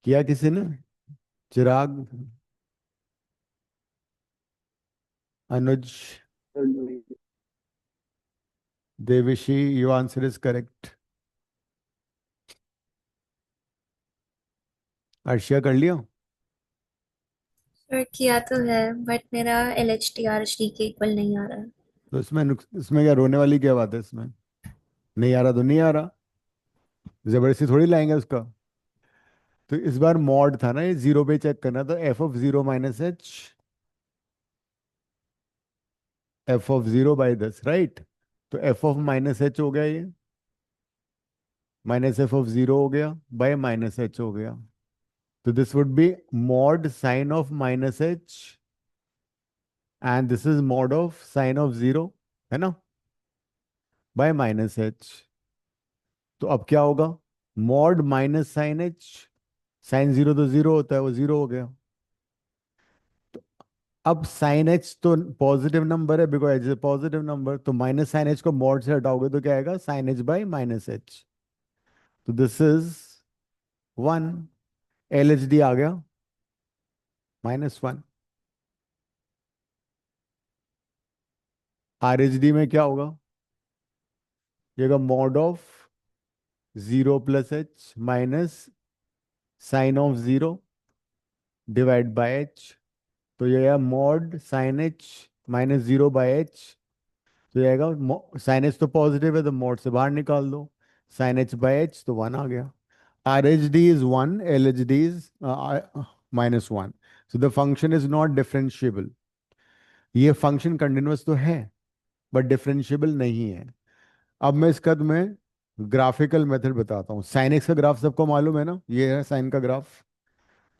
किया किसी ने? Chirag, Anuj, Devishi, you answer is correct. Arshiya कर लिया? सर किया तो है, बट मेरा LHT RHD के इक्वल नहीं आ रहा है। तो इसमें क्या रोने वाली क्या बात है इसमें? नहीं आ रहा तो नहीं आ रहा, जबरदस्ती थोड़ी लाएंगे उसका। तो इस बार मॉड था ना, ये जीरो पे चेक करना, तो F of zero minus H, F of zero by दस, राइट। तो एफ ऑफ माइनस एच हो गया ये, माइनस एफ ऑफ जीरो हो गया, बाय माइनस एच हो गया। तो this would be mod sine of minus H, and this is mod of sine of zero, है ना, बाय माइनस एच। तो अब क्या होगा? Mod minus sine H, sine zero तो जीरो होता है, वो जीरो हो गया। तो अब साइन एच तो पॉजिटिव नंबर है, because H is positive number, तो माइनस साइन एच को मॉड से हटाओगे तो क्या आएगा? Sine H by minus H. तो this is one, L H D आ गया -1। आर एच डी में क्या होगा? ये होगा mod of zero plus H minus sine of zero divide by H. तो ये आएगा mod sine H minus zero by H. तो ये आएगा, साइन एच तो पॉजिटिव है तो मॉड से बाहर निकाल दो, साइन एच बाय एच, तो वन आ गया। Are H D is one, L H D is -1। So the function is not differentiable. ये फंक्शन कंटिन्यूअस तो है बट डिफरेंशिएबल नहीं है। अब मैं इसका तुम्हें ग्राफिकल मेथड बताता हूँ। साइन एक्स का ग्राफ सबको मालूम है ना, ये है साइन का ग्राफ।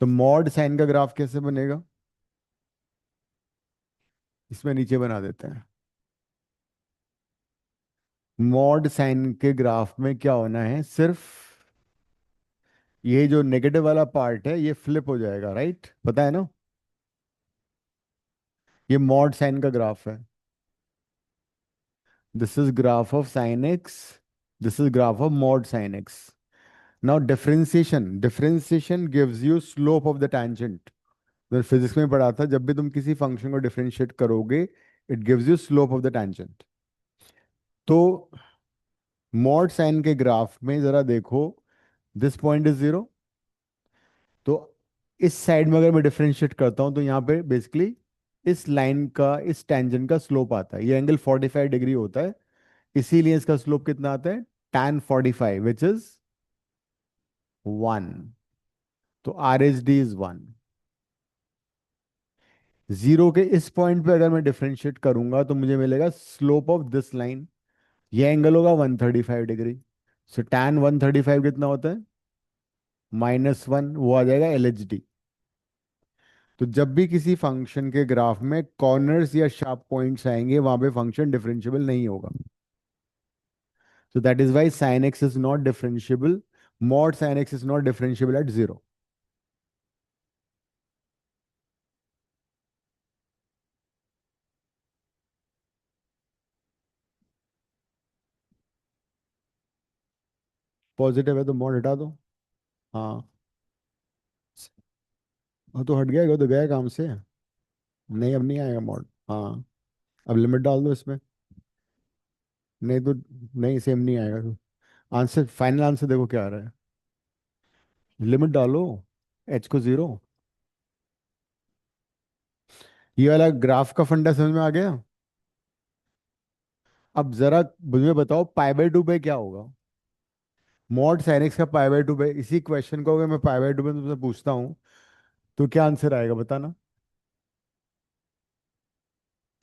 तो मॉड साइन का ग्राफ कैसे बनेगा, इसमें नीचे बना देते हैं। मॉड साइन के ग्राफ में क्या होना है, सिर्फ ये जो नेगेटिव वाला पार्ट है ये फ्लिप हो जाएगा, राइट, पता है ना। ये मॉड साइन का ग्राफ है, this is graph of sine x, this is graph of mod sine x. Now differentiation, differentiation gives you slope of the tangent. तो फिजिक्स में पढ़ा था, जब भी तुम किसी फंक्शन को डिफरेंशिएट करोगे, it gives you slope of the tangent. तो मॉड साइन के ग्राफ में जरा देखो, दिस पॉइंट इज जीरो। तो इस साइड में अगर मैं डिफरेंशिएट करता हूं तो यहाँ पे बेसिकली इस लाइन का, इस टेंजेंट का स्लोप आता है, ये एंगल 45 डिग्री होता है, इसीलिए इसका स्लोप कितना आता है? tan 45 which is 1। तो are H D is 1। Zero के इस पॉइंट पे अगर मैं डिफरेंशिएट करूंगा तो मुझे मिलेगा स्लोप ऑफ दिस लाइन, ये एंगल होगा 135 डिग्री। सो tan 135 कितना होता है? -1, वो आ जाएगा एल एच डी। तो जब भी किसी फंक्शन के ग्राफ में कॉर्नर्स या शार्प पॉइंट्स आएंगे वहां पे फंक्शन डिफरेंशिएबल नहीं होगा। So that is why sin x is not differentiable. Mod sin x is not differentiable at zero. Positive है तो मॉड हटा दो। हाँ, हाँ तो हट गया, तो गया काम से। नहीं, अब नहीं आएगा मॉड। हाँ, अब लिमिट डाल दो इसमें। नहीं तो, नहीं सेम नहीं आएगा तो। आंसर, फाइनल आंसर देखो क्या आ रहा है, लिमिट डालो, एच को जीरो। ये वाला ग्राफ का फंडा समझ में आ गया? अब जरा मुझे बताओ पाई बाय टू पे क्या होगा? मॉड साइन एक्स का पाई बाय टू पे, इसी क्वेश्चन को अगर मैं पाई बाय टू पे तुमसे पूछता हूँ तो क्या आंसर आएगा बताना।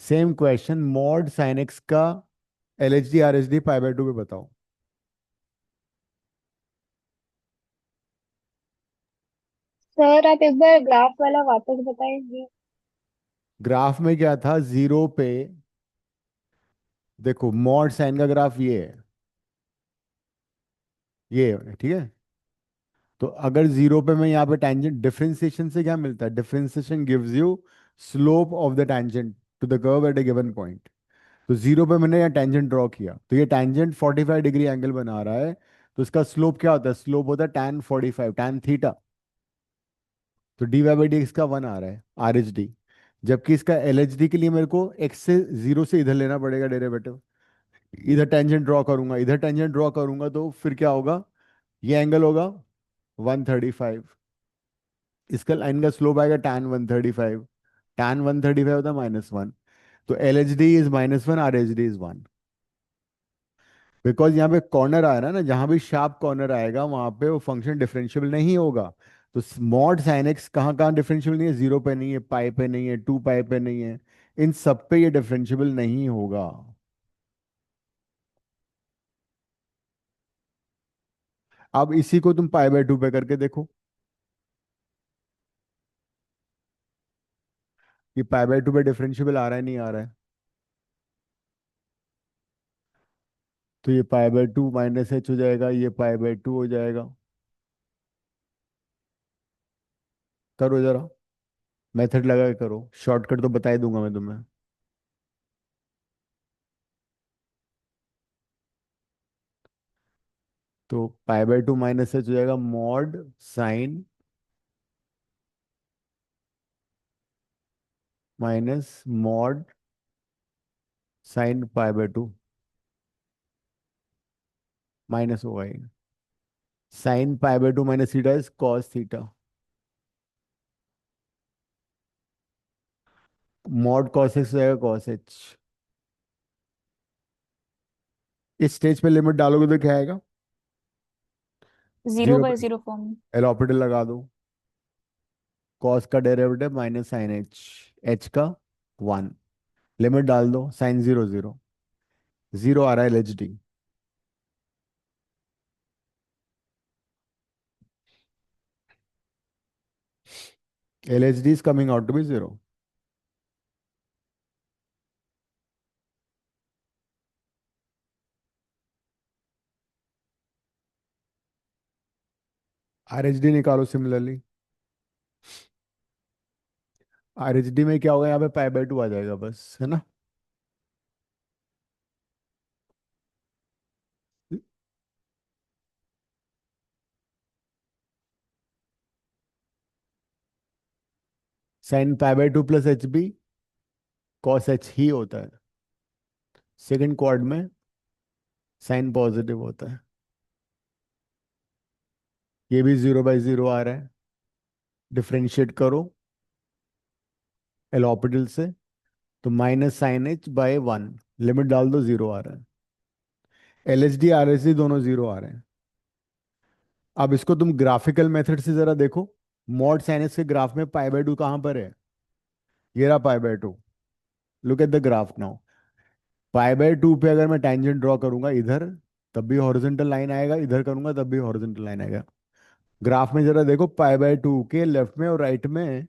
Same question, mod sine X का L H D R H D pi by two पे बताओ। सर आप एक बार ग्राफ वाला वापस बताएंगे। ग्राफ में क्या था जीरो पे? देखो मॉड साइन का ग्राफ ये है, ये है, ठीक है। तो अगर जीरो पे मैं यहाँ पे टेंजेंट, डिफरेंशिएशन से क्या मिलता है? Differentiation gives you slope of the tangent to the curve at a given point. तो जीरो पे मैंने यहाँ टेंजेंट ड्रॉ किया, तो ये टेंजेंट 45 डिग्री एंगल बना रहा है, तो इसका स्लोप क्या होता है? स्लोप होता है tan 45, tan थीटा। तो D Y by D X का 1 आ रहा है आर एच डी, जबकि इसका एल एच डी के लिए मेरे को एक्स से जीरो से इधर लेना पड़ेगा डेरिवेटिव। इधर टेंजेंट ड्रॉ करूंगा, इधर टेंजेंट ड्रॉ करूंगा, तो फिर क्या होगा, ये एंगल होगा 135। इसका लाइन का स्लोप आएगा tan 135। tan 135 होता है -1। तो L H D is -1, are H D is 1। Because यहाँ पे कॉर्नर आ रहा है ना, जहां भी शार्प कॉर्नर आएगा वहां पे वो फंक्शन डिफरेंशियल नहीं होगा। तो मॉड साइन एक्स कहाँ कहाँ डिफरेंशियल नहीं है, 0 पे नहीं है, पाई पे नहीं है, 2 पाई पे नहीं है, इन सब पे ये डिफरेंशियल नहीं होगा। अब इसी को तुम पाई/2 पे करके देखो कि पाई/2 पे डिफरेंशियल आ रहा है नहीं आ रहा है। तो ये पाई/2 -h हो जाएगा, ये पाई/2 हो जाएगा। करो जरा, मेथड लगा के करो, शॉर्टकट तो बता ही दूंगा मैं तुम्हें। तो पाई/2 -h हो जाएगा mod sine minus mod sine पाई/2 माइनस होगा ये। साइन पाई/2 minus theta is cos theta. Mod cos X हो जाएगा कॉस एच। इस स्टेज पे लिमिट डालोगे तो क्या आएगा, जीरो जीरो बाय पे जीरो फॉर्म। एल ऑपरेटर लगा दो। कॉस का derivative minus sine H, H का 1, लिमिट डाल दो, साइन 0 0, 0 आ रहा है L H D. L H D is coming out to be 0। R H D निकालो सिमिलरली। आर एच डी में क्या होगा, यहाँ पे पाई/2 आ जाएगा बस, है ना। साइन पाई/2 plus H be cos H ही होता है। सेकंड क्वाड में साइन पॉजिटिव होता है। ये भी 0/0 आ रहा है, डिफ्रेंशिएट करो एल ऑर्बिटल से, तो minus sine H by 1, limit डाल दो, 0 आ रहा है। L H D R H D दोनों 0 आ रहे हैं। अब इसको तुम ग्राफिकल मेथड से जरा देखो। मॉड साइन एच के ग्राफ में पाई/2 कहाँ पर है, ये रहा पाई/2। Look at the graph now. पाई/2 पे अगर मैं टेंजेंट ड्रॉ करूंगा इधर, तब भी हॉरिजॉन्टल लाइन आएगा, इधर करूंगा तब भी हॉरिजॉन्टल लाइन आएगा। ग्राफ में जरा देखो, पाई/2 के लेफ्ट में और राइट में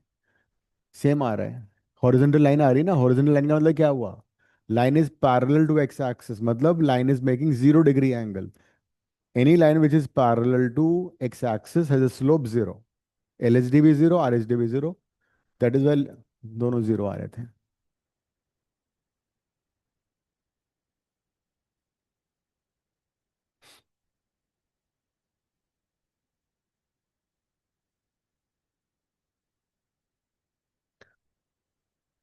सेम आ रहा है, हॉरिजॉन्टल लाइन आ रही है ना। हॉरिजॉन्टल लाइन का मतलब क्या हुआ, line is parallel to X axis, मतलब line is making 0 degree angle. Any line which is parallel to X axis has a slope 0। L H D भी 0, आर एच डी भी 0, दैट इज वाई दोनों 0 आ रहे थे।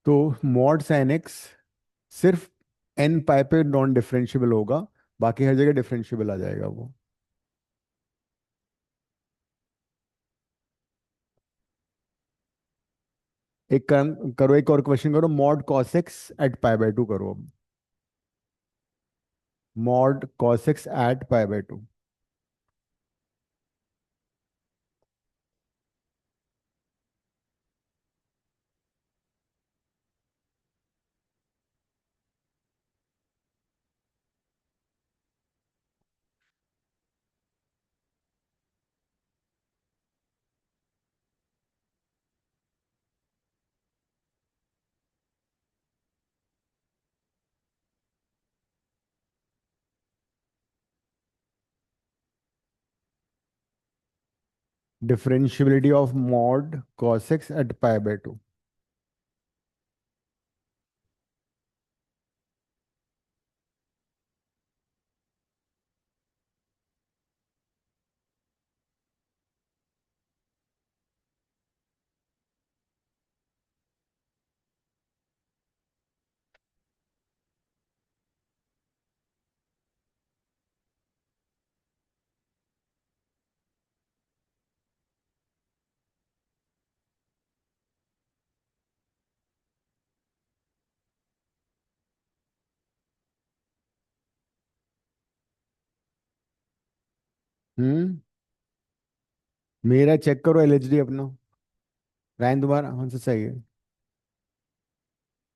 तो mod sine x सिर्फ N पाई पे non differentiable होगा, बाकी हर जगह डिफरेंशिएबल आ जाएगा वो। एक काम करो, एक और क्वेश्चन करो, मॉड कॉस एक्स एट पाई/2 करो अब। मॉड कॉस एक्स एट पाई/2। Differentiability of mod cos x at पाई/2। हम्म। मेरा चेक करो एलएचडी अपना। रायन तुम्हारा आंसर सही है।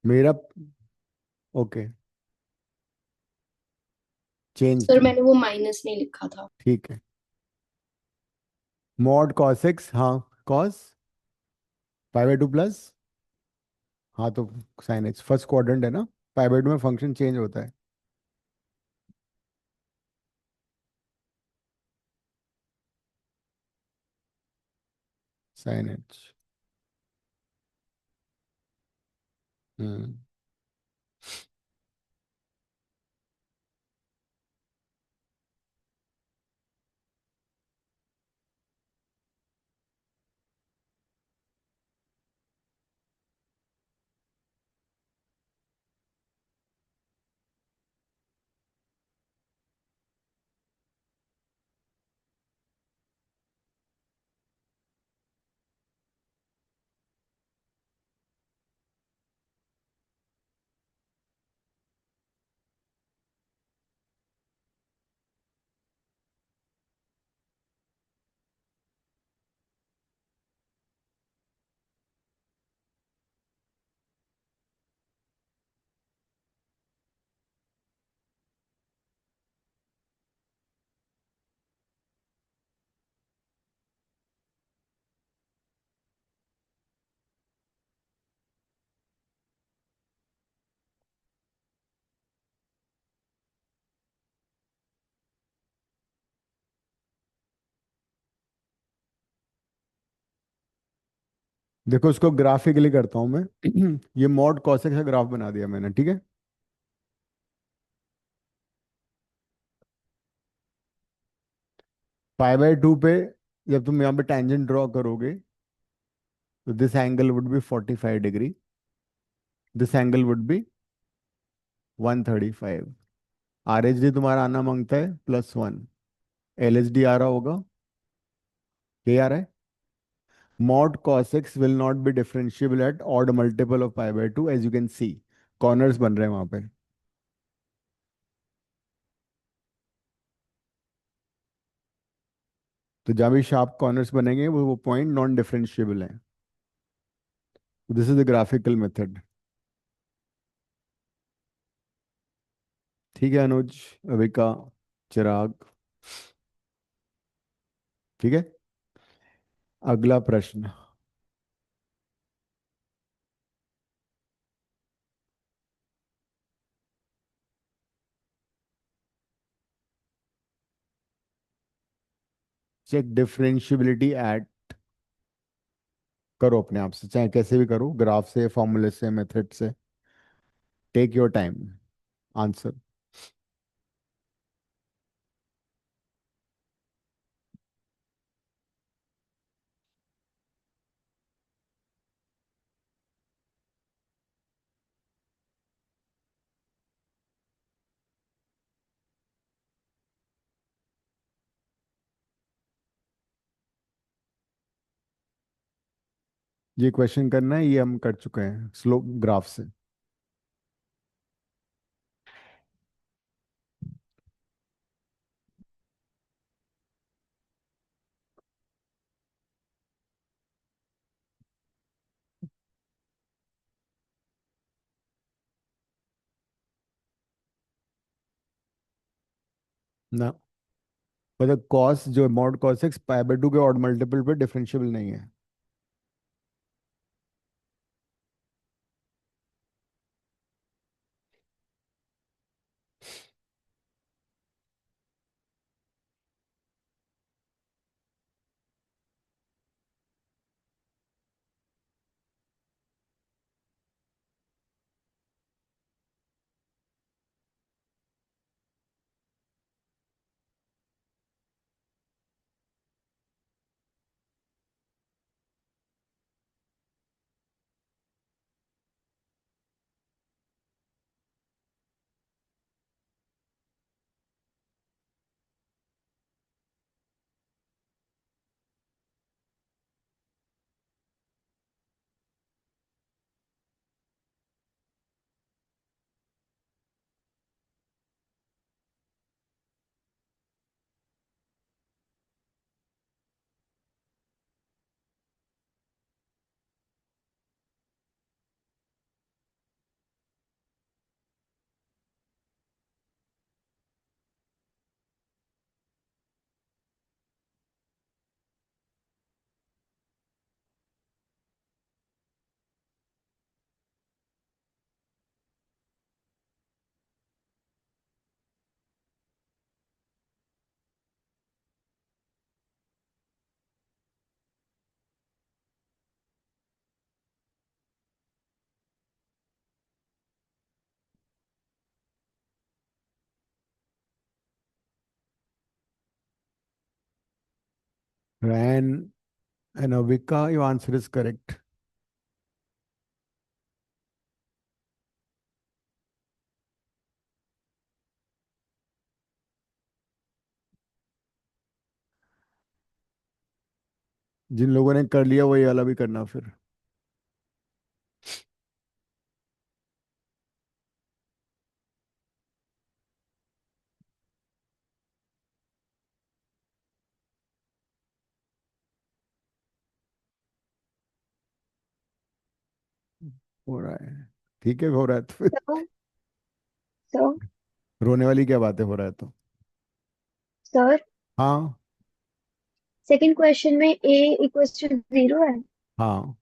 मेरा। ओके। चेंज। सर मैंने वो माइनस नहीं लिखा था। ठीक है। मॉड कॉस एक्स, हाँ। Cos pi by two plus. हाँ तो साइन एक्स फर्स्ट क्वाड्रेंट है ना। पाई बाई टू में फंक्शन चेंज होता है। Sine H. हम्म। देखो इसको ग्राफिकली करता हूं मैं। ये मॉड कॉसेक का ग्राफ बना दिया मैंने, ठीक है। पाई बाई टू पे जब तुम यहाँ पे टेंजेंट ड्रॉ करोगे तो this angle would be 45 degree. This angle would be 135। Are H D तुम्हारा आना मांगता है +1। एल एच डी आ रहा होगा, ये आ रहा है। Mod cos x will not be differentiable at odd multiple of pi by two, as you can see. Corners बन रहे हैं वहां पे। तो जहां भी शार्प कॉर्नर्स बनेंगे वो पॉइंट नॉन डिफरेंशिएबल है। This is the graphical method. ठीक है अनुज, अविका, चिराग। ठीक है। अगला प्रश्न। Check differentiability at. करो अपने आप से, चाहे कैसे भी करो, ग्राफ से, फॉर्मूले से, मेथड से। Take your time. आंसर। ये क्वेश्चन करना है, ये हम कर चुके हैं स्लोप ग्राफ से। ना, मतलब कॉस जो mod cos x pi by to के ऑड मल्टीपल पे डिफरेंशिएबल नहीं है। Ryan and Avika, your answer is correct. जिन लोगों ने कर लिया वो ये वाला भी करना फिर। हो रहा है, ठीक है, हो रहा है तो फिर So, so, रोने वाली क्या बात है, हो रहा है तो। sir, हाँ। सेकंड क्वेश्चन में a इक्वल्स टू 0 है। हाँ।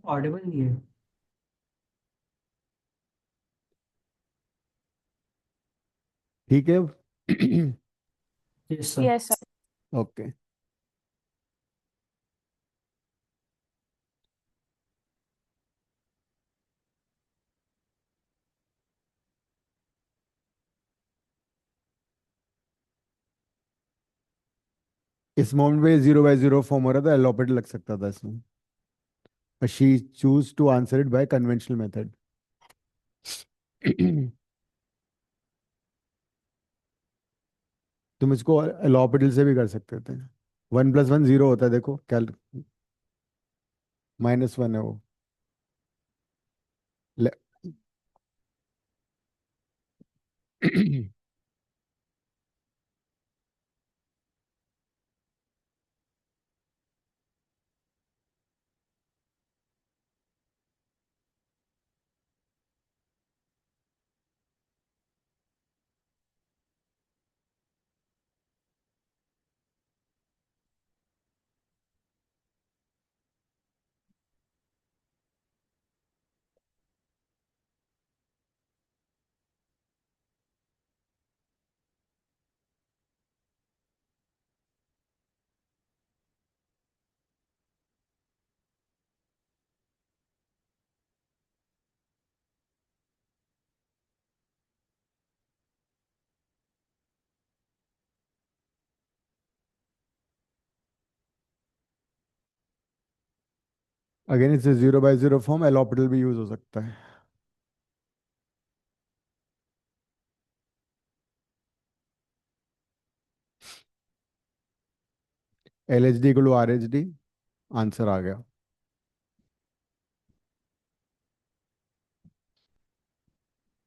ऑडिबल नहीं है। ठीक है। Yes sir. Yes sir. Okay. इस मोमेंट पे 0/0 फॉर्म हो रहा था, एलोपेट लग सकता था इसमें। She choose to answer it by conventional method. तुम इसको एलोपेटल से भी कर सकते थे। 1 + 1 0 होता है, देखो क्या, -1 है वो। ले- अगेन इससे 0/0 फॉर्म, एलोपेटल भी यूज हो सकता है। LHD = RHD, आंसर आ गया।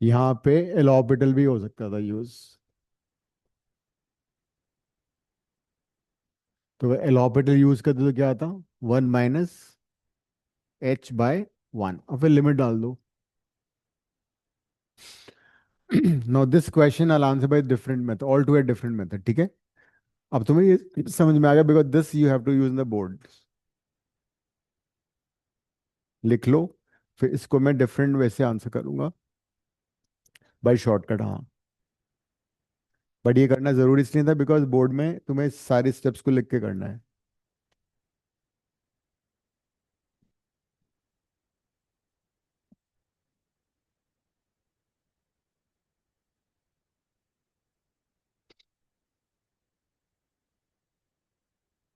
यहाँ पे एल ऑर्बिटल भी हो सकता था यूज। तो एल ऑर्बिटल यूज करते तो क्या आता, 1 - h/1, और फिर लिमिट डाल दो। Now this question I answer by different method, all to a different method, ठीक है। अब तुम्हें ये समझ में आ गया, because this you have to use in the board. लिख लो, फिर इसको मैं डिफरेंट वे से आंसर करूंगा बाय शॉर्टकट। हाँ, बट ये करना जरूरी इसलिए था बिकॉज बोर्ड में तुम्हें सारे स्टेप्स को लिख के करना है।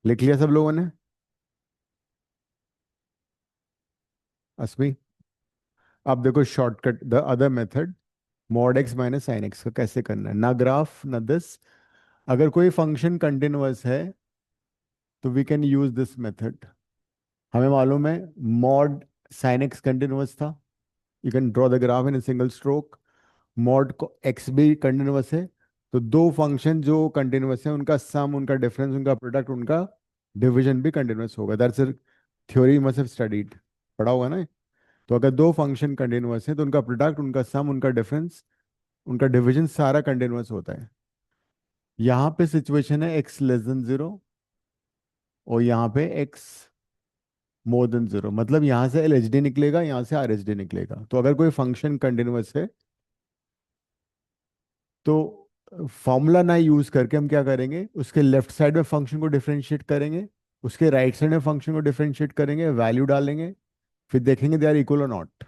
लिख लिया सब लोगों ने? अस्मी, अब देखो shortcut, the other method, mod x minus sine X का कैसे करना है, ना ग्राफ ना दिस। अगर कोई फंक्शन कंटिन्यूअस है तो we can use this method. हमें मालूम है मॉड साइन एक्स कंटिन्यूअस था, you can draw the graph in a single stroke. Mod को एक्स भी कंटिन्यूअस है, तो दो फंक्शन जो कंटिन्यूअस है उनका सम, उनका डिफरेंस, उनका प्रोडक्ट, उनका डिवीजन भी कंटिन्यूअस होगा। That's theory must have studied, पढ़ा होगा ना। तो अगर दो फंक्शन कंटिन्यूअस है तो उनका प्रोडक्ट, उनका सम, उनका डिफरेंस, उनका डिवीजन सारा कंटिन्यूअस होता है। यहाँ पे सिचुएशन है एक्स लेस देन जीरो, और यहाँ पे एक्स मोर देन जीरो, मतलब यहाँ से एल एच डी निकलेगा, यहाँ से आर एच डी निकलेगा। तो अगर कोई फंक्शन कंटिन्यूअस है तो फॉर्मूला ना यूज करके हम क्या करेंगे, उसके लेफ्ट साइड में फंक्शन को डिफरेंशिएट करेंगे, उसके राइट साइड में फंक्शन को डिफरेंशिएट करेंगे, वैल्यू डालेंगे, फिर देखेंगे दे आर इक्वल और नॉट।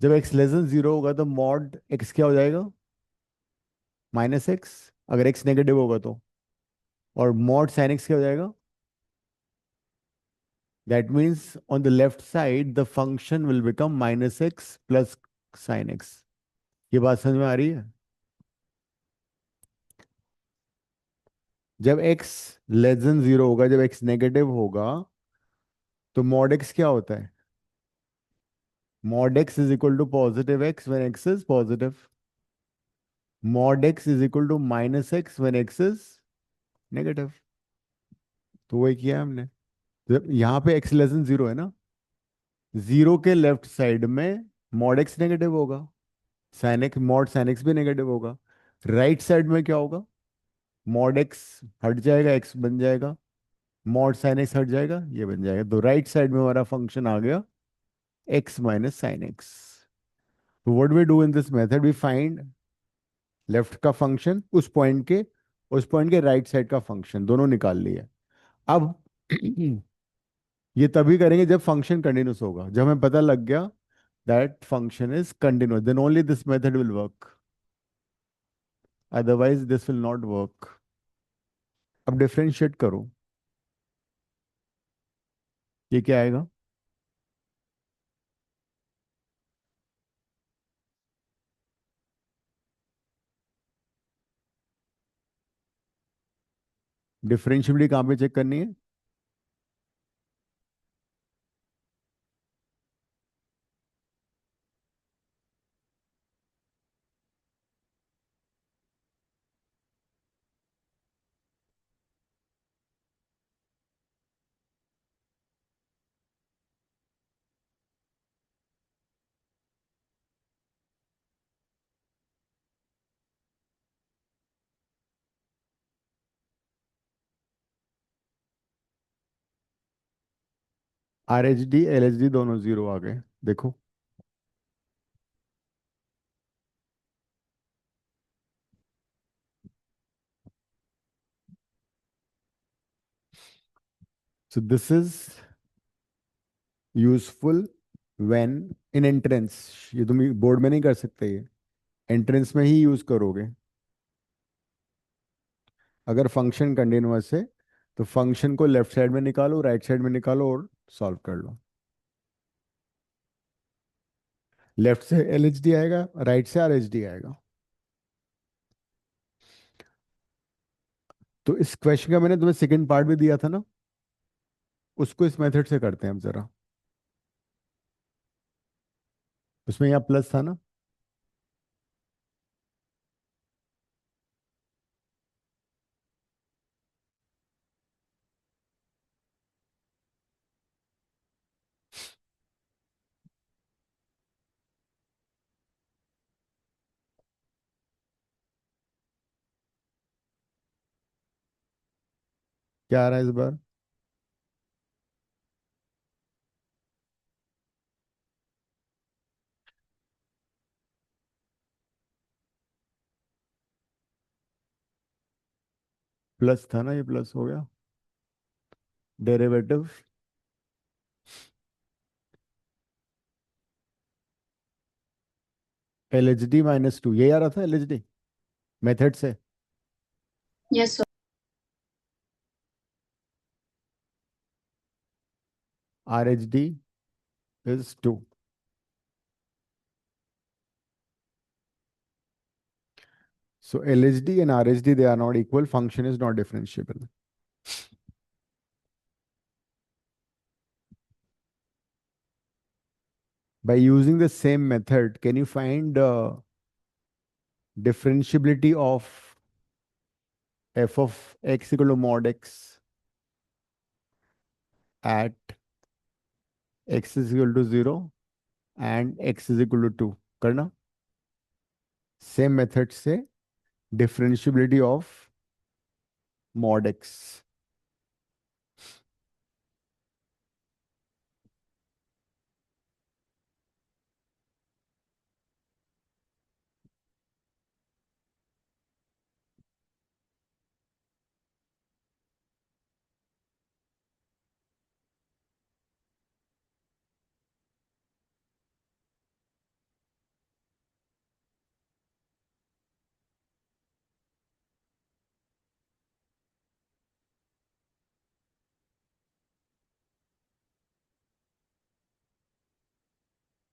जब एक्स लेस देन जीरो होगा तो मॉड एक्स क्या हो जाएगा, माइनस एक्स, अगर एक्स नेगेटिव होगा तो। और मॉड साइन एक्स क्या हो जाएगा, that means on the left side the function will become minus x plus sine x. ये बात समझ में आ रही है? जब एक्स लेस देन जीरो होगा, जब एक्स नेगेटिव होगा, तो मॉड एक्स क्या होता है, mod x is equal to positive x when x is positive, mod x is equal to minus x when x is negative. तो वही किया हमने। जब यहाँ पे एक्स लेस देन जीरो है ना, जीरो के लेफ्ट साइड में मॉड एक्स नेगेटिव होगा, sine x, mod sine x भी नेगेटिव होगा। राइट साइड में क्या होगा, मॉड एक्स हट जाएगा, एक्स बन जाएगा, मॉड साइन एक्स हट जाएगा, ये बन जाएगा। तो राइट साइड में हमारा फंक्शन आ गया एक्स माइनस साइन एक्स। तो what we do in this method, we find left का फंक्शन, उस पॉइंट के राइट साइड का फंक्शन, दोनों निकाल लिए। अब ये तभी करेंगे जब फंक्शन कंटिन्यूस होगा, जब हमें पता लग गया that function is continuous, then only this method will work, otherwise this will not work. अब डिफरेंशिएट करो, ये क्या आएगा, डिफरेंशियबिलिटी कहाँ पे चेक करनी है, are H D L H D दोनों जीरो आ गए, देखो। सो this is useful when in entrance, ये तुम बोर्ड में नहीं कर सकते, ये एंट्रेंस में ही यूज करोगे। अगर फंक्शन कंटिन्यूअस है तो फंक्शन को लेफ्ट साइड में निकालो, राइट साइड में निकालो और सॉल्व कर लो। लेफ्ट से एल एच डी आएगा, राइट से आर एच डी आएगा। तो इस क्वेश्चन का मैंने तुम्हें सेकंड पार्ट भी दिया था ना, उसको इस मेथड से करते हैं हम जरा। उसमें यहाँ प्लस था ना, क्या आ रहा है इस बार? प्लस था ना, ये प्लस हो गया। डेरिवेटिव एल एच डी -2, ये आ रहा था एल एच डी मेथड से। Yes sir. Are H D is 2। So LHD and RHD, they are not equal. Function is not differentiable. By using the same method, can you find differentiability of f of x equal to mod x at x is equal to 0 and x is equal to 2? करना same method से differentiability of mod x.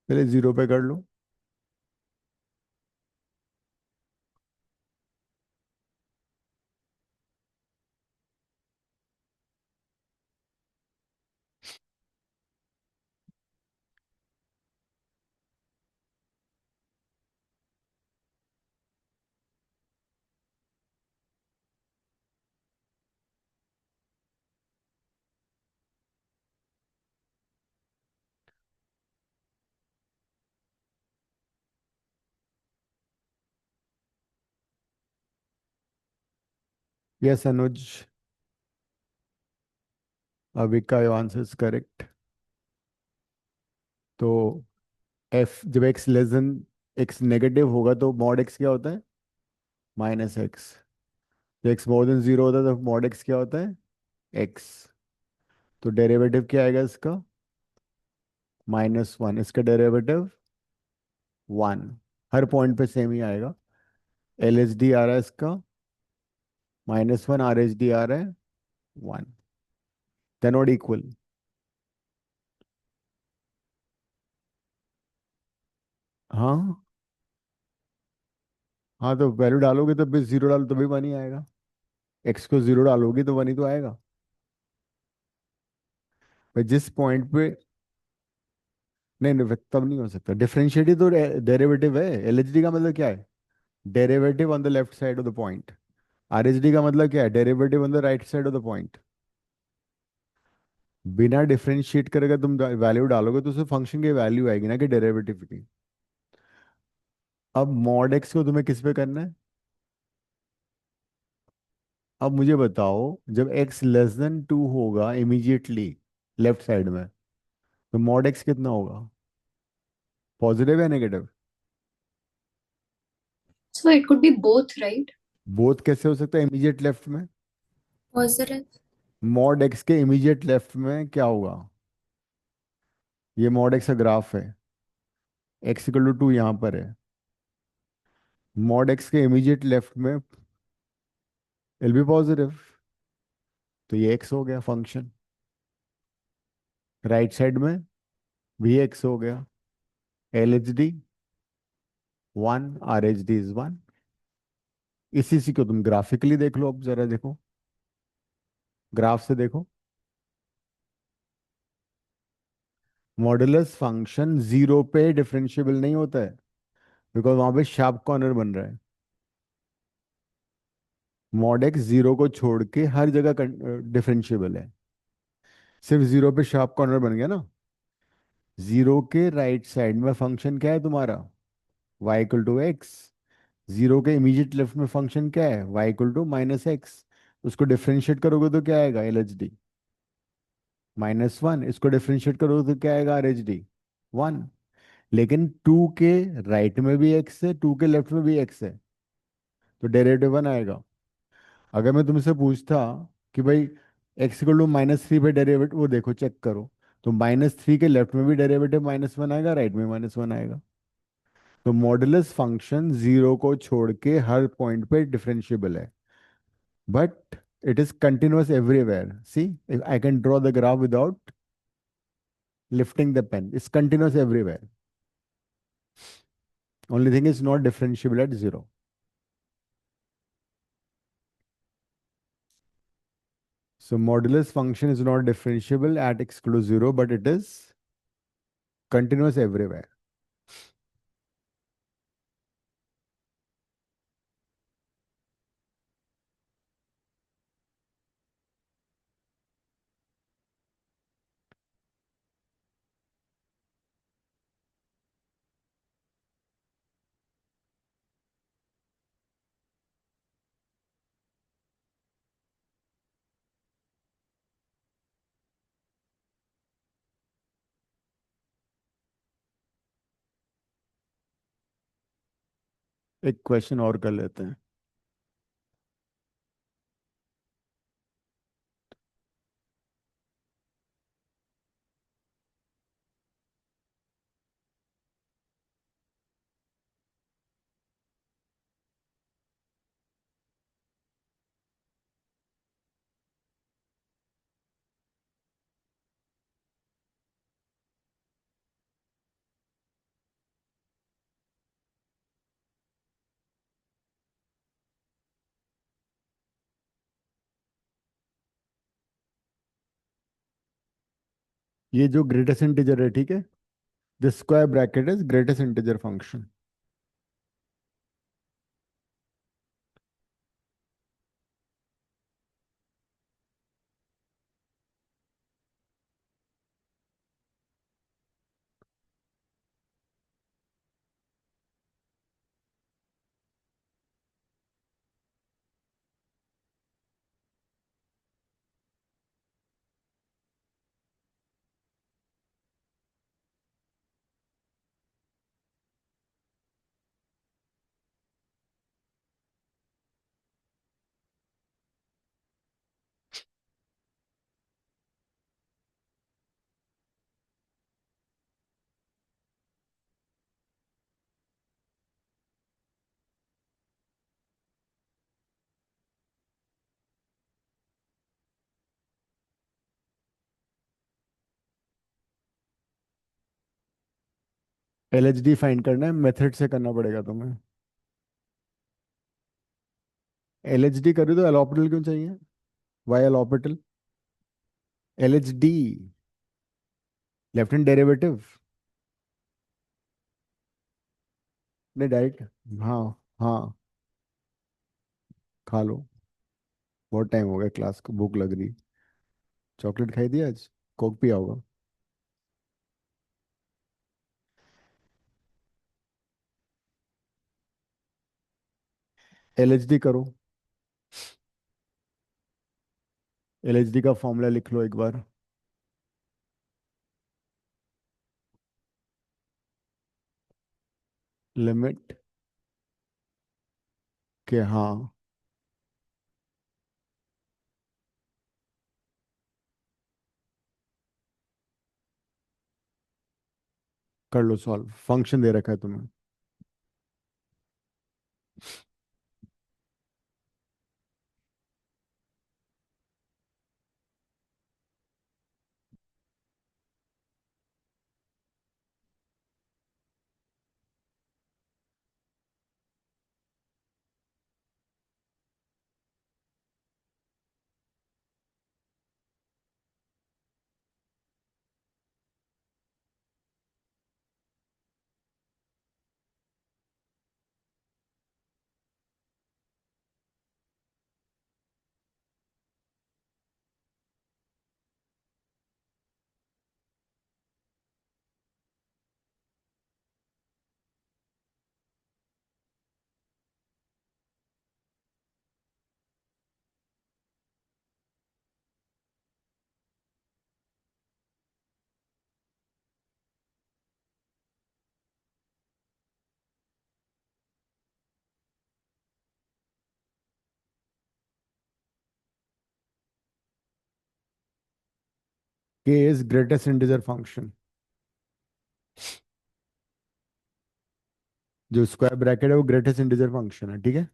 पहले 0 पे कर लो। Yes, Anuj. Avika, your answer is correct. तो f जब x less than x negative होगा तो mod x क्या होता है? -x। तो x मोर देन 0 होता है तो मॉड x क्या होता है? x। तो डेरिवेटिव क्या आएगा इसका? -1। इसका डेरिवेटिव 1। हर पॉइंट पे सेम ही आएगा। एल एच डी आ रहा है इसका -1, आर एच डी आ रहा है 1। They not equal. हाँ, हाँ तो वैल्यू डालोगे तो भी 0 डालो तो भी 1 ही आएगा। x को 0 डालोगे तो 1 ही तो आएगा। भाई जिस पॉइंट पे, नहीं नहीं तब नहीं हो सकता। डिफरेंशिएटिव तो डेरिवेटिव है। एलएचडी का मतलब क्या है? Derivative on the left side of the point. RHD का मतलब क्या है? Derivative on the right side of the point. बिना डिफरेंशिएट करे अगर तुम वैल्यू डालोगे तो उसमें फंक्शन की वैल्यू आएगी ना कि डेरिवेटिव की। अब मॉड एक्स को तुम्हें किस पे करना है? अब मुझे बताओ, जब x लेस देन 2 होगा इमीडिएटली लेफ्ट साइड में, तो मॉड एक्स कितना होगा? पॉजिटिव या negative? So it could be both right. Both कैसे हो सकता है इमीडिएट लेफ्ट में? पॉजिटिव। मॉड एक्स के इमीडिएट लेफ्ट में क्या होगा? ये मॉड एक्स का ग्राफ है। x इक्वल टू 2 यहाँ पर है। मॉड एक्स के इमीडिएट लेफ्ट में विल बी पॉजिटिव। तो ये x हो गया फंक्शन। राइट साइड में भी x हो गया। L H D 1, are H D is 1। इसी को तुम ग्राफिकली देख लो। अब जरा देखो, ग्राफ से देखो। मॉडुलस फंक्शन 0 पे डिफरेंशिएबल नहीं होता है, बिकॉज वहां पे शार्प कॉर्नर बन रहा है। मॉड एक्स 0 को छोड़ के हर जगह डिफरेंशिएबल है। सिर्फ 0 पे शार्प कॉर्नर बन गया ना। 0 के राइट साइड में फंक्शन क्या है तुम्हारा? y equal to x. 0 के इमीडिएट लेफ्ट में फंक्शन क्या है? y equal to -x। उसको डिफरेंशिएट करोगे तो क्या आएगा, एल एच डी -1। इसको डिफरेंशिएट करोगे तो क्या आएगा, आर एच डी 1। लेकिन टू के राइट में भी एक्स है, टू के लेफ्ट में भी एक्स है, तो डेरिवेटिव 1 आएगा। अगर मैं तुमसे पूछता कि भाई एक्स इक्वल टू -3 पे डेरिवेटिव, वो देखो चेक करो, तो -3 के लेफ्ट में भी डेरिवेटिव -1 आएगा, राइट में -1 आएगा। तो मॉडुलस फंक्शन जीरो को छोड़ के हर पॉइंट पे डिफरेंशिएबल है, but it is continuous everywhere. See, if I can draw the graph without lifting the pen. It's continuous everywhere. Only thing is not differentiable at zero. So modulus function is not differentiable at x equal to 0, but it is continuous everywhere. एक question और कर लेते हैं। ये जो greatest integer है, ठीक है, this square bracket is greatest integer function. L H D find करना है, मेथड से करना पड़ेगा तुम्हें। एल एच डी करी तो एल ऑर्बिटल क्यों चाहिए, why L orbital, L H D left hand derivative. नहीं डायरेक्ट, हाँ हाँ, खा लो, बहुत टाइम हो गया, क्लास को भूख लग रही। चॉकलेट खाई थी आज, कोक पिया होगा। एल एच डी करो, एल एच डी का फॉर्मूला लिख लो एक बार। लिमिट के, हाँ, कर लो सॉल्व, फंक्शन दे रखा है तुम्हें। के इज ग्रेटेस्ट इंटीजर फंक्शन। जो स्क्वायर ब्रैकेट है वो ग्रेटेस्ट इंटीजर फंक्शन है, ठीक है।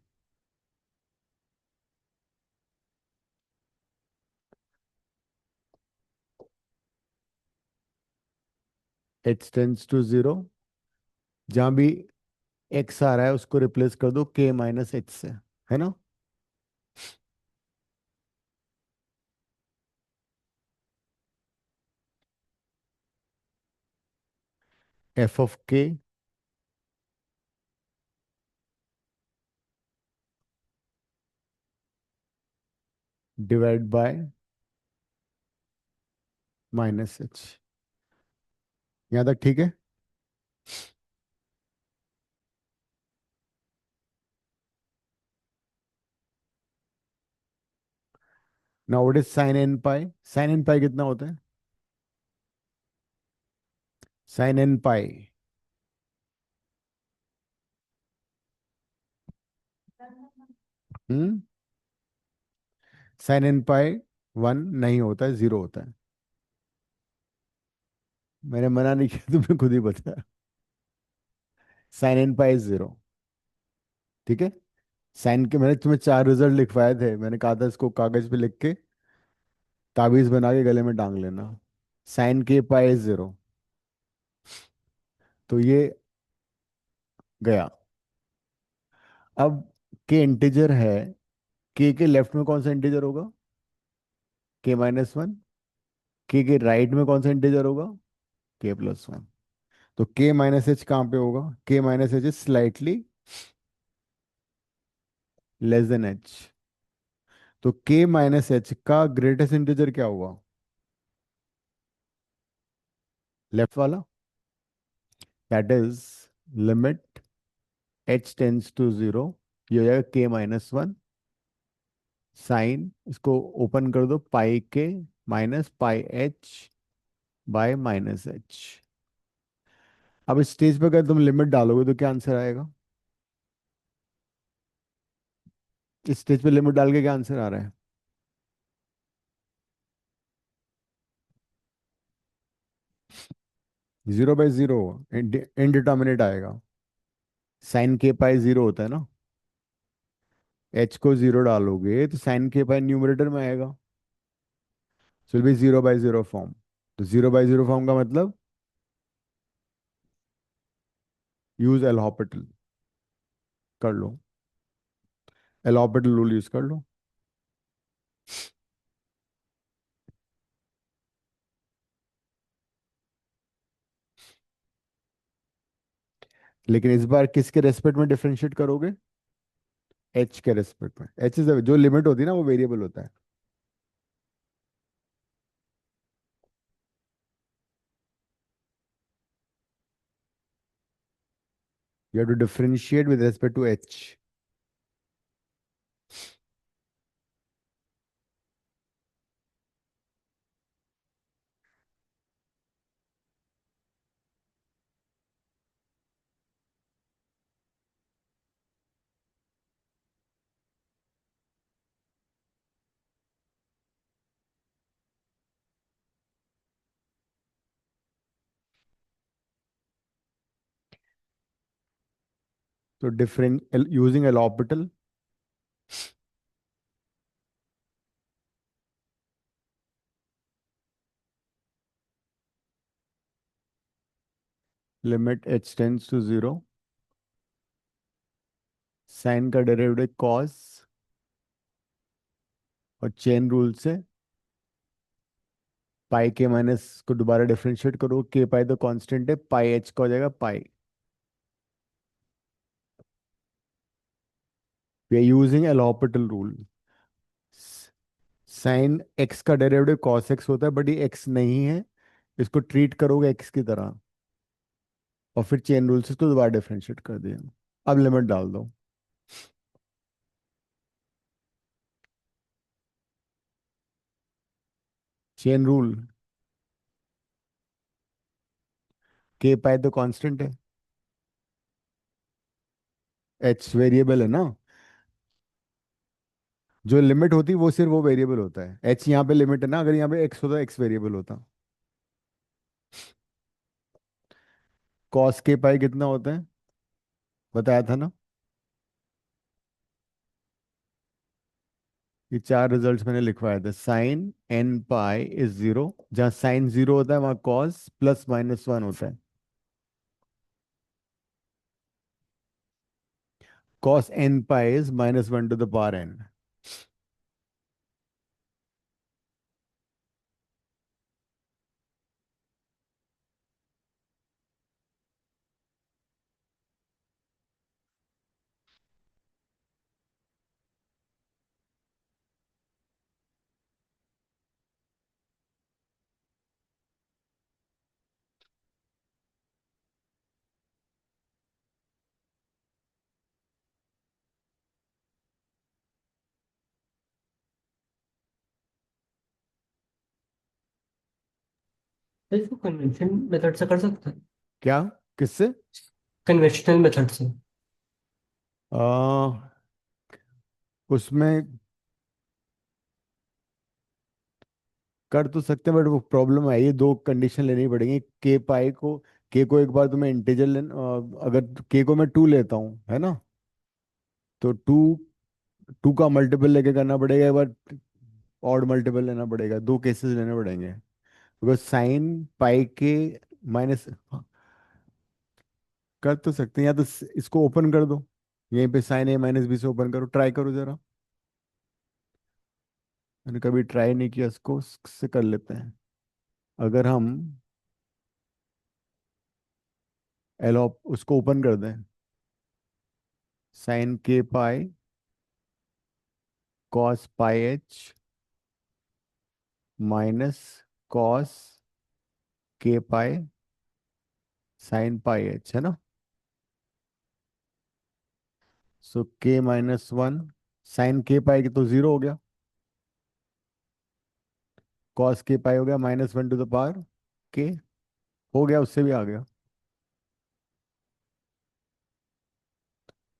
h टेंस टू जीरो, जहां भी x आ रहा है उसको रिप्लेस कर दो k माइनस h से, है ना। f of k divide by minus h। यहां तक ठीक है। Now what is sine n pi? Sine n pi कितना होता है? Sine n pi, hmm, sine n pi 1 नहीं होता है, 0 होता है। मैंने मना नहीं किया, तुमने खुद ही बताया। साइन n पाई 0, ठीक है। साइन के मैंने तुम्हें 4 रिजल्ट लिखवाए थे, मैंने कहा था इसको कागज पे लिख के ताबीज बना के गले में टांग लेना। साइन के पाई 0, तो ये गया। अब के इंटीजर है, के लेफ्ट में कौन सा इंटीजर होगा? K minus one. के राइट में कौन सा इंटीजर होगा? के प्लस वन। तो के माइनस एच कहाँ पे होगा? K minus h is slightly less than h. तो के माइनस एच का ग्रेटेस्ट इंटीजर क्या होगा? लेफ्ट वाला, that is limit H tends to zero. ये हो जाएगा के माइनस वन साइन, इसको ओपन कर दो, pi k minus pi h by minus h. अब इस स्टेज पे अगर तुम लिमिट डालोगे तो क्या आंसर आएगा? इस स्टेज पे लिमिट डाल के क्या आंसर आ रहा है? 0/0 इनडिटर्मिनेट आएगा। साइन के पाई 0 होता है ना, एच को 0 डालोगे तो साइन के पाई न्यूमरेटर में आएगा, सो विल बी 0/0 फॉर्म। तो 0/0 फॉर्म का मतलब यूज एल हॉपिटल कर लो, एल हॉपिटल रूल यूज कर लो। लेकिन इस बार किसके रेस्पेक्ट में डिफरेंशिएट करोगे? एच के रेस्पेक्ट में। एच इज जो लिमिट होती है ना वो वेरिएबल होता है। You have to differentiate with respect to H. तो different using L'Hopital, limit H tends to zero, sine का डेरिवेटिव कॉस, और चेन रूल से पाई के माइनस को दोबारा डिफरेंशिएट करो, के पाई तो कांस्टेंट है, पाई एच का हो जाएगा pi. We are using L'Hopital rule. Sine X का डेरिवेटिव कॉस एक्स होता है, बट ये एक्स नहीं है, इसको ट्रीट करोगे एक्स की तरह, और फिर चेन रूल से इसको दोबारा डिफरेंशिएट कर दिया। अब लिमिट डाल दो। चेन रूल, के पाई तो कांस्टेंट है, एच वेरिएबल है ना। जो लिमिट होती है वो सिर्फ वो वेरिएबल होता है, एच यहाँ पे लिमिट है ना, अगर यहाँ पे एक्स होता एक्स वेरिएबल होता। कॉस के पाई कितना होता है, बताया था ना। ये चार रिजल्ट्स मैंने लिखवाए थे। Sine n pi is zero, जहाँ साइन जीरो होता है वहाँ कॉस प्लस माइनस वन होता है। Cos n pi is minus one to the power n. तो इसको कन्वेंशन मेथड से कर सकते हैं। क्या, किससे? कन्वेंशनल मेथड से। आ, उसमें कर तो सकते हैं, बट वो प्रॉब्लम है, ये दो कंडीशन लेनी पड़ेगी। के को एक बार तुम्हें इंटीजर अगर के को मैं टू लेता हूँ, है ना, तो टू टू का मल्टीपल लेके करना पड़ेगा, एक बार ऑड मल्टीपल लेना पड़ेगा, दो केसेस लेने पड़ेंगे। Because sine pi k minus, कर तो सकते हैं, या तो इसको ओपन कर दो, यहीं पे साइन ए माइनस बी से ओपन करो, ट्राई करो जरा। मैंने कभी ट्राई नहीं किया, इसको से कर लेते हैं। अगर हम एल उसको ओपन कर दें, साइन के pi cos pi H minus cos के पाई साइन पाई एच, है ना। सो के माइनस वन, साइन के पाई की तो जीरो हो गया, कॉस के पाई हो गया minus one to the power के, हो गया, उससे भी आ गया,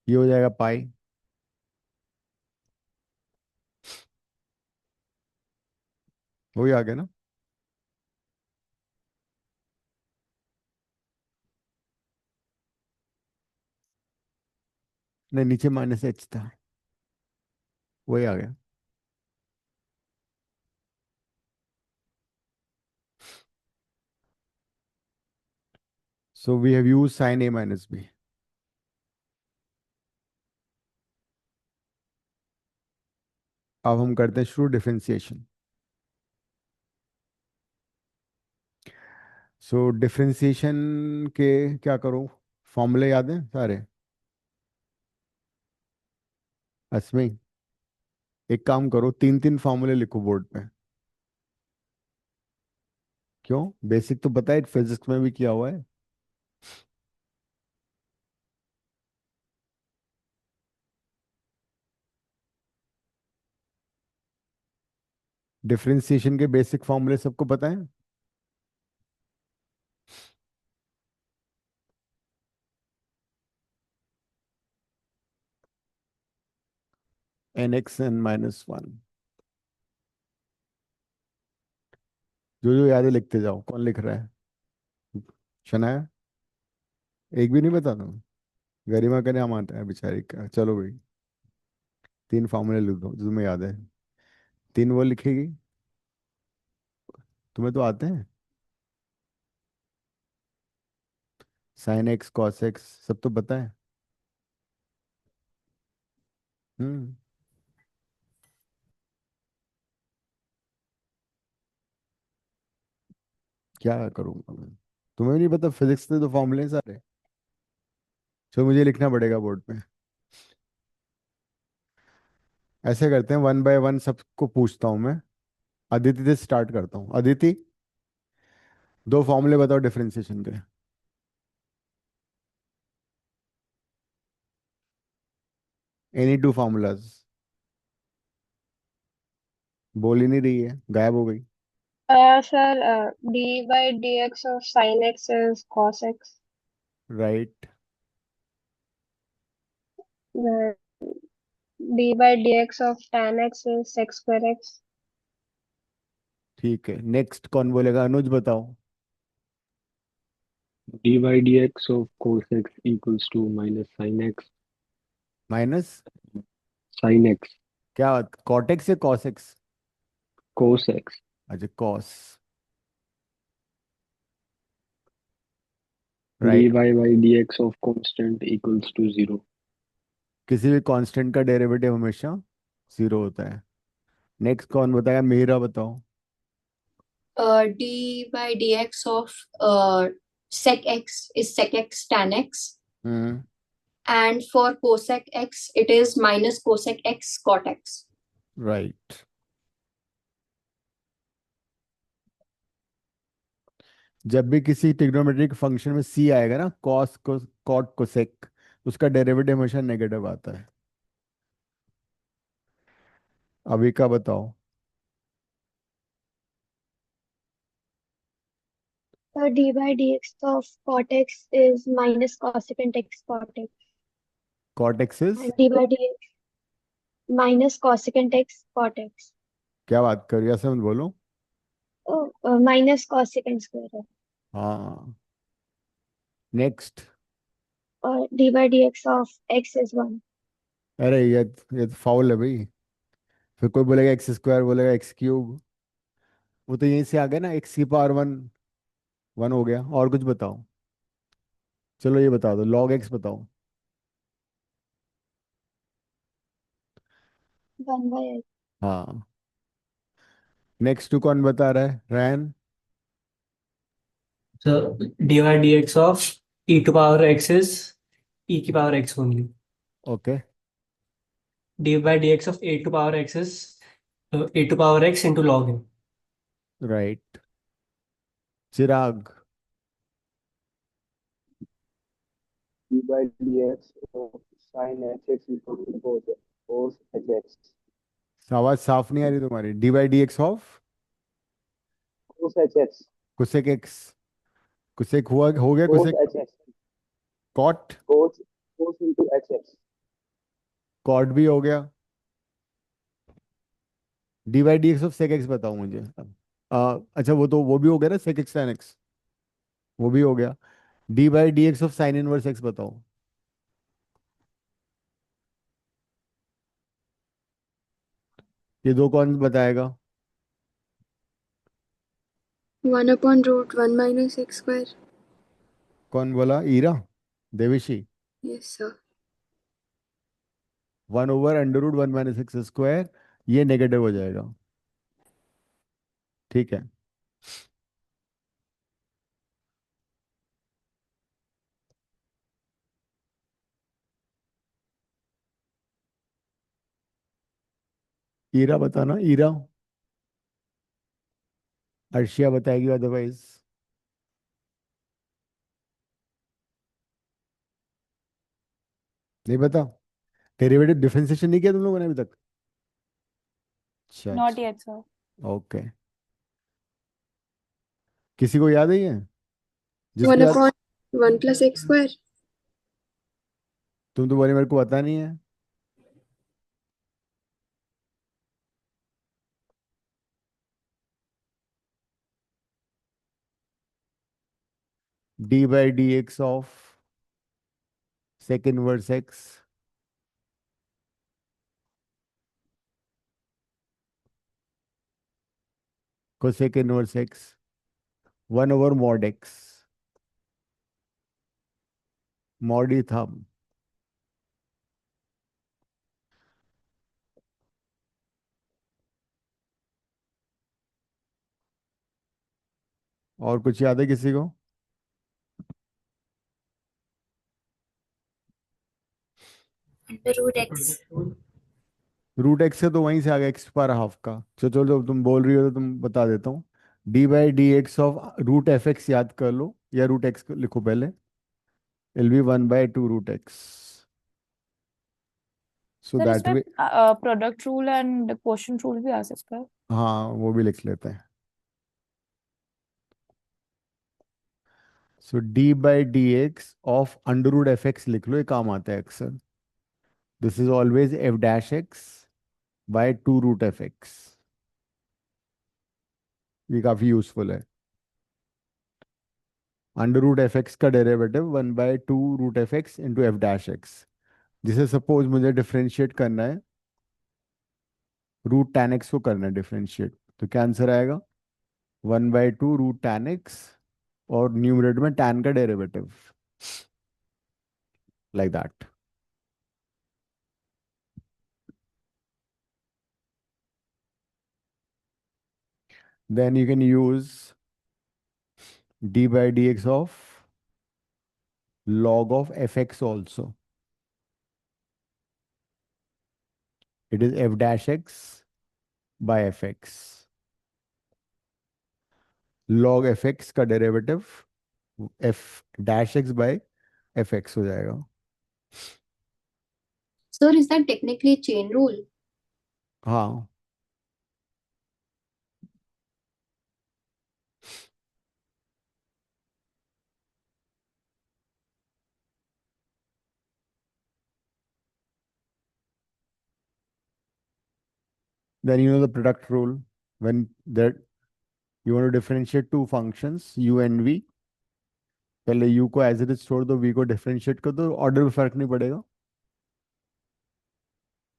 ये हो जाएगा पाई। वही आ गया ना। नहीं, नीचे माइनस एच था, वही आ गया। So we have use sine a minus b. अब हम करते हैं शुरू डिफरेंशिएशन। सो डिफरेंशिएशन के क्या करूं, फॉर्मूले याद हैं सारे? असमी, एक काम करो, तीन तीन फॉर्मूले लिखो बोर्ड पे। क्यों, बेसिक तो पता है, फिजिक्स में भी किया हुआ है। डिफरेंशिएशन के बेसिक फॉर्मूले सबको पता है। N x n minus one, जो जो याद है लिखते जाओ। कौन लिख रहा है? शनाया, एक भी नहीं बता दूं? गरिमा का नाम आता है बेचारी का। चलो भाई, तीन फॉर्मूले लिख दो जो तुम्हें याद है। तीन वो लिखेगी, तुम्हें तो आते हैं। साइन एक्स कॉस एक्स सब तो पता है। हम्म, क्या करूंगा मैं, तुम्हें भी नहीं पता? फिजिक्स के तो फॉर्मूले हैं सारे। चलो, मुझे लिखना पड़ेगा बोर्ड पे। ऐसे करते हैं, वन बाय वन सबको पूछता हूँ मैं। अदिति से स्टार्ट करता हूँ। अदिति, दो फॉर्मूले बताओ डिफरेंशिएशन के। Any two formulas. बोल ही नहीं रही है, गायब हो गई। Sir, d/dx of sin x is cos x. Right. d/dx of tan x is sec square x. ठीक है, नेक्स्ट कौन बोलेगा? अनुज बताओ। dy dx of cos x equals to minus sin x. Minus Sin x. क्या बात, cortex या cos x? Cos x. अच्छा cos, dy right. by dx of constant equals to 0. किसी भी कांस्टेंट का डेरिवेटिव हमेशा जीरो होता है। नेक्स्ट कौन बताएगा? मेरा बताओ। D by dx of sec x is sec x tan x, hmm, and for cosec x it is minus cosec x cot x. Right. जब भी किसी ट्रिग्नोमेट्रिक फंक्शन में सी आएगा ना, कॉस को कॉट कोसेक, उसका डेरिवेटिव हमेशा नेगेटिव आता है। अभी का बताओ। D by dx of cot x is minus cosecant x cot x. Cot axis, And d by dx minus cosecant x cot x. क्या बात कर रही है, ऐसे मत बोलो। Oh, minus cosecant square है। हाँ, नेक्स्ट। और d by dx of x is 1. अरे ये तो फाउल है भाई। फिर कोई बोलेगा एक्स स्क्वायर, बोलेगा एक्स क्यूब, वो तो यहीं से आ गया ना, एक्स की पावर वन, वन हो गया। और कुछ बताओ। चलो ये बता दो, लॉग एक्स बताओ। 1 by x. हाँ, नेक्स्ट टू कौन बता रहा है? रैन। So dy dx of e to power x is e की power x only. Okay, dy by dx of a to power x is a to power x into log n. Right. Chirag. d by dx of sin hx equals to cos hx. आवाज साफ नहीं आ रही तुम्हारी। D by D x of Cos hx. Cosec x, cosec हुआ, हो गया Cos cosec. hx. Cot, Cos into hx. Cot भी हो गया। D by D x of sec x बताओ मुझे। अच्छा वो तो वो भी हो गया ना, सेक एक्स tan एक्स, वो भी हो गया। D by D x of sine inverse x बताओ। ये दो कौन बताएगा? 1 upon root 1 minus x square. कौन बोला? Ira, Devishi. Yes, sir. One over under root one minus X square, ये नेगेटिव हो जाएगा। ठीक है। ईरा बताना, ईरा। अर्शिया बताएगी अदरवाइज। नहीं बता। डेरिवेटिव डिफरेंशिएशन नहीं किया तुम लोगों ने अभी तक? अच्छा Not अच्छा, yet, sir. ओके। किसी को याद है ये? 1 जिसको याद, upon 1 plus x square. तुम तो बोले मेरे को पता नहीं है। D by D x of sec inverse X, cosec inverse X, one over mod X, mod ही था। और कुछ याद है किसी को? Under root X. Root X से तो वहीं से आ गया, एक्स पर हाफ का। चलो तुम बोल रही हो तो तुम बता देता हूँ। D by D x of root F X याद कर लो, या रूट एक्स लिखो पहले। Will be one by two root X, so sir that इसमें वे। Product rule and quotient rule भी आ सकता है। हाँ वो भी लिख लेते हैं। So D by D x of under root F X लिख लो, ये काम आता है अक्सर। This is always F dash X by two root F X. ये काफी यूजफुल है। अंडर रूट एफ एक्स का derivative 1/2 √f(x) into F dash X, जिसे सपोज मुझे डिफरेंशिएट करना है, रूट टैन एक्स को करना है डिफरेंशिएट, तो क्या आंसर आएगा? 1/2 √tan x, और न्यूमरेटर में टैन का derivative, like that. Then you can use d/dx of log of fx also. It is f dash x by fx. Log fx का derivative f dash x by fx हो जाएगा. Sir, is that technically a chain rule? हाँ. Then you know the product rule. When that you want to differentiate two functions u and v, पहले u को as it is छोड़ दो, v को differentiate कर दो, ऑर्डर में फर्क नहीं पड़ेगा.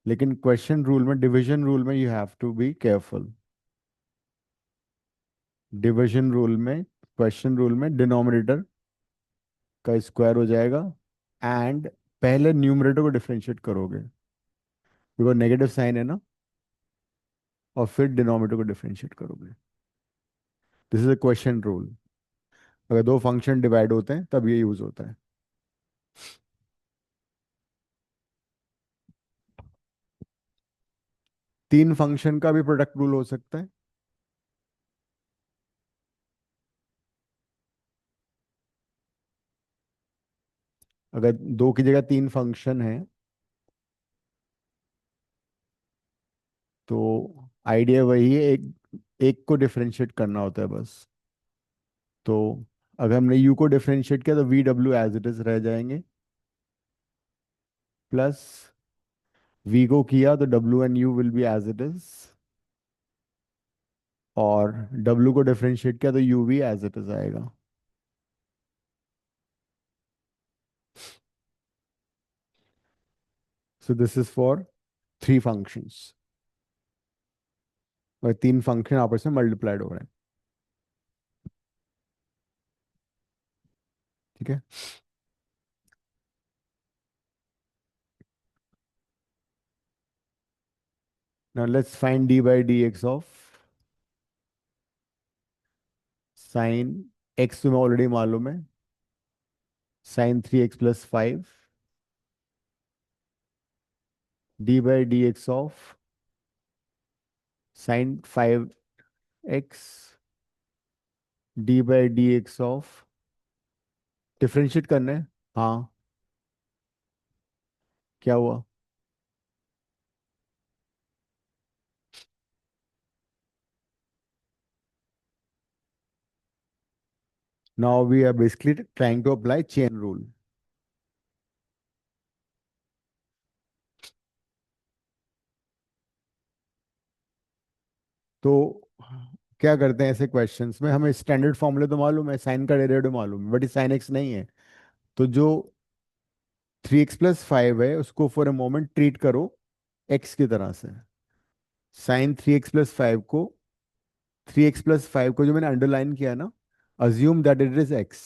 लेकिन क्वेश्चन रूल में, डिवीजन रूल में, you have to be careful. Division rule में, क्वेश्चन रूल में डिनोमिनेटर का स्क्वायर हो जाएगा, एंड पहले न्यूमरेटर को डिफरेंशिएट करोगे, बिकॉज नेगेटिव साइन है ना, और फिर डिनोमिनेटर को डिफरेंशिएट करोगे. This is a question rule. अगर दो फंक्शन डिवाइड होते हैं तब ये यूज होता है. तीन फंक्शन का भी प्रोडक्ट रूल हो सकता है. अगर दो की जगह तीन फंक्शन है तो आइडिया वही है, एक एक को डिफरेंशिएट करना होता है बस. तो अगर हमने u को डिफरेंशिएट किया तो वी डब्ल्यू एज इट इज रह जाएंगे, प्लस v को किया तो w and u will be as it is, और w को डिफरेंशिएट किया तो u भी एज इट इज आएगा. So this is for three functions, और तीन फंक्शन आपस में मल्टीप्लाइड हो रहे हैं. ठीक है. Now let's find d/dx of sin x, तुम्हें ऑलरेडी मालूम है, sin 3x plus 5, d/dx of sin 5x, d/dx of, differentiate करना है. हाँ, क्या हुआ? Now we are basically trying to apply chain rule. तो क्या करते हैं ऐसे क्वेश्चंस में, हमें स्टैंडर्ड फॉर्मूले तो मालूम है, साइन का डेरिवेटिव मालूम है, बट साइन एक्स नहीं है. तो जो 3x plus 5 है उसको फॉर अ मोमेंट ट्रीट करो x की तरह से. साइन 3x plus 5 को जो मैंने अंडरलाइन किया ना, assume that it is x.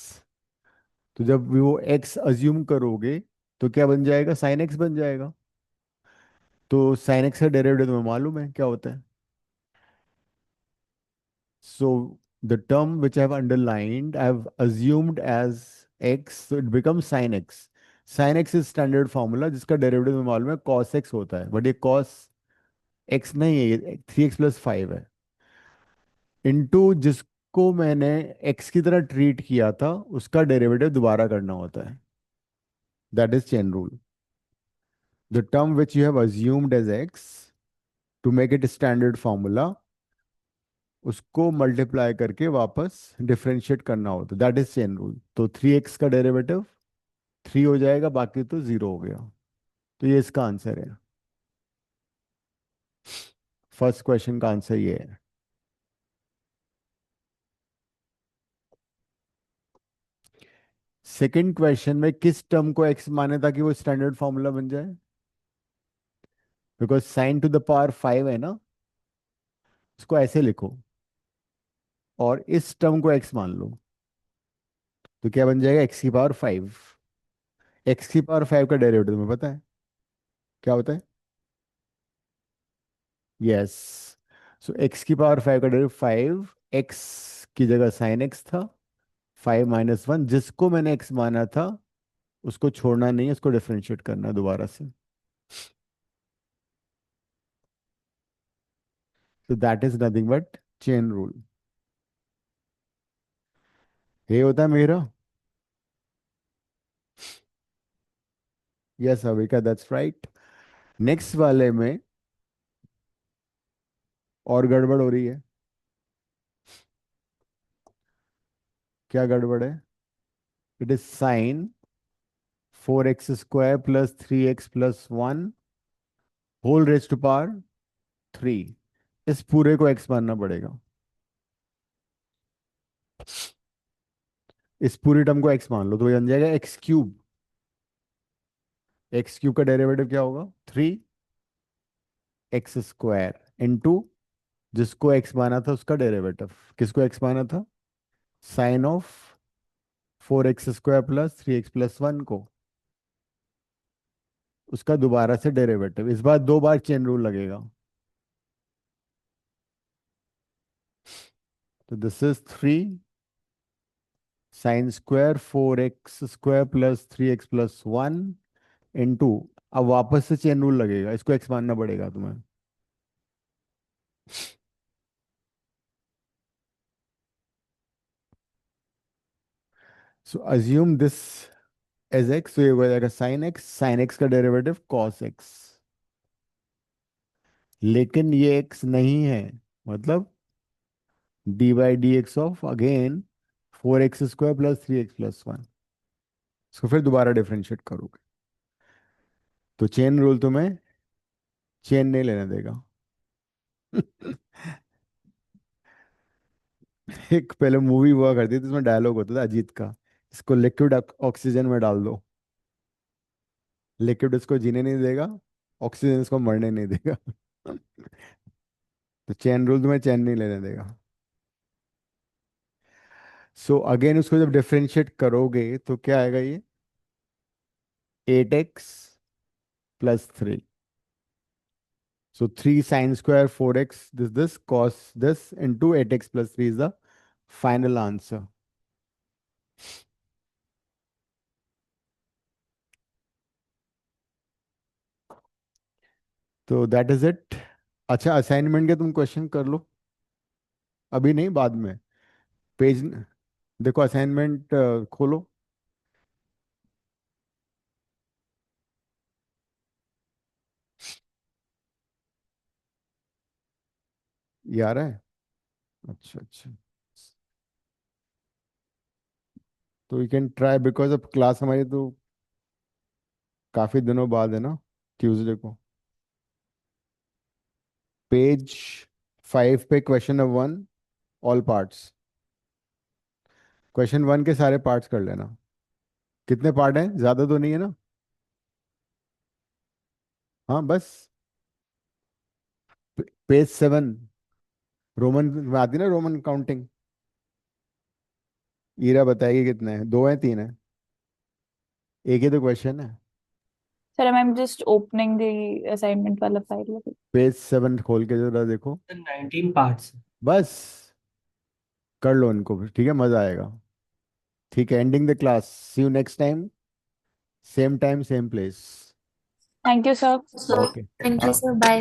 तो जब वो x अज्यूम करोगे तो क्या बन जाएगा? साइन x बन जाएगा. तो साइन x का डेरिवेटिव तुम्हें मालूम है क्या होता है. So the term which I have underlined, I have assumed as x, so it becomes sin x. Sin x is standard formula जिसका डेरिवेटिव में मालूम है cos x होता है, बट ये cos x नहीं है, ये 3x plus 5 है, इनटू जिसको मैंने x की तरह ट्रीट किया था उसका डेरिवेटिव दोबारा करना होता है. That is chain rule. The term which you have assumed as x, to make it standard formula, उसको मल्टीप्लाई करके वापस डिफरेंशिएट करना होता है. That is chain rule. तो 3x का डेरिवेटिव 3 हो जाएगा, बाकी तो 0 हो गया. तो ये इसका आंसर है. फर्स्ट क्वेश्चन का आंसर ये है. सेकंड क्वेश्चन में किस टर्म को x माने ताकि वो स्टैंडर्ड फॉर्मूला बन जाए? Because sign to the power 5 है ना, उसको ऐसे लिखो और इस टर्म को x मान लो, तो क्या बन जाएगा? x की पावर 5। x की पावर 5 का डेरिवेटिव तुम्हें पता है क्या होता है? यस। सो x की पावर 5 का डेरिवेटिव 5, x की जगह साइन x था, 5 - 1, जिसको मैंने x माना था उसको छोड़ना नहीं है, उसको डिफरेंशिएट करना है दोबारा से। तो that is nothing but chain rule. ये होता है मेरा। Yes Avika, that's right. Next वाले में और गड़बड़ हो रही है। क्या गड़बड़ है? It is sine 4x² + 3x + 1 whole raise to power 3। इस पूरे को x मानना पड़ेगा, इस पूरी टर्म को x मान लो तो ये बन जाएगा x³ x³ का डेरिवेटिव क्या होगा? 3x² इंटू जिसको x माना था उसका डेरिवेटिव। किसको x माना था? साइन ऑफ 4x² + 3x + 1 को, उसका दोबारा से डेरिवेटिव। इस बार 2 बार चेन रूल लगेगा। तो this is 3 sin² 4x² + 3x + 1 into, अब वापस से चेन रूल लगेगा, इसको x मानना पड़ेगा तुम्हें। सो अज्यूम दिस एज x, तो ये हो जाएगा sin x का डेरिवेटिव cos x। लेकिन ये x नहीं है, मतलब d/dx of again 4x² + 3x + 1। इसको फिर दोबारा डिफरेंशिएट करोगे तो चेन रूल तुम्हें चेन नहीं लेने देगा। एक पहले मूवी हुआ करती थी, इसमें डायलॉग होता था अजीत का, इसको लिक्विड ऑक्सीजन में डाल दो, लिक्विड इसको जीने नहीं देगा, ऑक्सीजन इसको मरने नहीं देगा। तो चेन रूल तुम्हें चेन नहीं लेने देगा। सो अगेन उसको जब डिफरेंशिएट करोगे तो क्या आएगा? ये 8x + 3। So 3 sin² 4x, this cos this into 8x + 3 is the final answer. तो दैट इज इट। अच्छा, असाइनमेंट के तुम क्वेश्चन कर लो, अभी नहीं, बाद में। पेज देखो, असाइनमेंट खोलो। ये आ रहा है? अच्छा अच्छा। तो यू कैन ट्राई, बिकॉज अब क्लास हमारी तो काफी दिनों बाद है ना, ट्यूसडे को। पेज 5 पे क्वेश्चन 1, ऑल पार्ट्स। क्वेश्चन 1 के सारे पार्ट्स कर लेना। कितने पार्ट हैं? ज्यादा तो नहीं है ना? हाँ बस। पेज 7, रोमन में आती ना, रोमन काउंटिंग। ईरा बताएगी कितने हैं, 2 हैं 3 हैं? एक ही तो क्वेश्चन है। Sir, I'm just opening the assignment wala file. Page 7 खोल के जरा देखो। 19 parts. बस कर लो इनको फिर, ठीक है, मजा आएगा। ठीक है, ending the class, see you next time same place. Thank you, sir. So okay, Thank you, bye. sir. Bye.